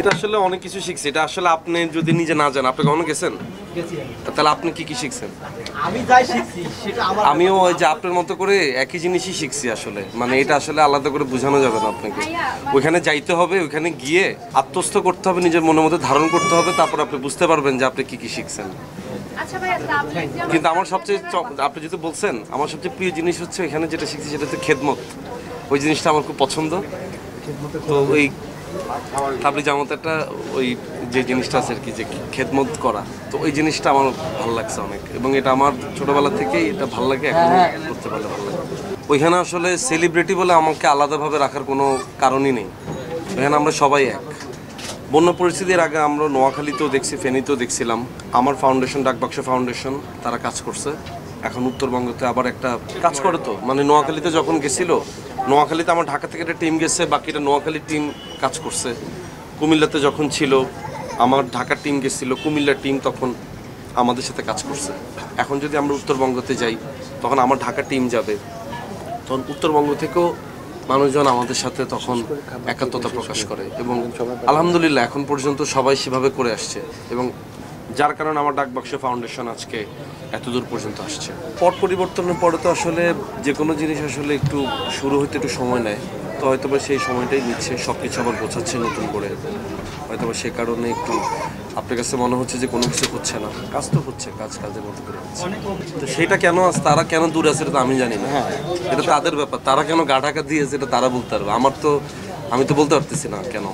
এটা আসলে অনেক কিছু শিখছি। এটা আসলে আপনি যদি নিজে না জানেন, আপনি কখনো গেছেন, তাহলে আপনি কি কি শিখছেন? আমিও ওই যে আপনার মতো করে একই জিনিসই শিখছি আসলে। মানে এটা আসলে আলাদা করে বোঝানো যাবে না আপনাকে। ওইখানে যাইতে হবে, ওইখানে গিয়ে আত্মস্থ করতে হবে, নিজের মনের মধ্যে ধারণ করতে হবে, তারপর আপনি বুঝতে পারবেন যে আপনি কি কি শিখছেন। কিন্তু আমার সবচেয়ে আপনি যেহেতু বলছেন, আমার সবচেয়ে প্রিয় জিনিস হচ্ছে এখানে যেটা শিখছি সেটা হচ্ছে খেদমত। ওই জিনিসটা আমার খুব পছন্দ। তো ওই তাবলিগ জামাতেরটা ওই যে জিনিসটা আছে আর কি, যে খেদমত করা, তো ওই জিনিসটা আমার ভালো লাগছে অনেক, এবং এটা আমার ছোটবেলা থেকেই এটা ভালো লাগে, এখন করতে পারলে ভালো লাগে। ওইখানে আসলে সেলিব্রিটি বলে আমাকে আলাদাভাবে রাখার কোনো কারণই নেই। ওইখানে আমরা সবাই এক। বন্যা পরিস্থিতির আগে আমরা নোয়াখালীতেও দেখছি, ফেনীতেও দেখছিলাম। আমার ফাউন্ডেশন, ডাকবাক্স ফাউন্ডেশন, তারা কাজ করছে। এখন উত্তরবঙ্গতে আবার একটা কাজ করে। তো মানে নোয়াখালীতে যখন গেছিল, নোয়াখালীতে আমার ঢাকা থেকে একটা টিম গেছে, বাকিটা নোয়াখালীর টিম কাজ করছে। কুমিল্লাতে যখন ছিল, আমার ঢাকার টিম গেছিল, কুমিল্লার টিম তখন আমাদের সাথে কাজ করছে। এখন যদি আমরা উত্তরবঙ্গতে যাই, তখন আমার ঢাকার টিম যাবে, তখন উত্তরবঙ্গ থেকেও মানুষজন আমাদের সাথে তখন একাত্মতা প্রকাশ করে। এবং আলহামদুলিল্লাহ এখন পর্যন্ত সবাই সেভাবে করে আসছে, এবং যার কারণে আমার ডাকবাক্স ফাউন্ডেশন আজকে এতদূর পর্যন্ত আসছে। পট পরিবর্তনের পরে তো আসলে যে কোনো জিনিস আসলে একটু শুরু হতে একটু সময় নেয়। তো হয়তো বা সেই সময়টাই নিচ্ছে, সব কিছু আবার গোছাচ্ছে নতুন করে। হয়তো বা সে কারণে একটু আপনার কাছে মনে হচ্ছে যে কোনো কিছু হচ্ছে না। কাজ তো হচ্ছে, কাজের মতো করে হচ্ছে। তো সেটা কেন তারা কেন দূরে আছে, এটা তো আমি জানি না। এটা তাদের ব্যাপার। তারা কেন গা ঢাকা দিয়েছে, এটা তারা বলতে পারবে। আমি তো বলতে পারতেছি না কেন।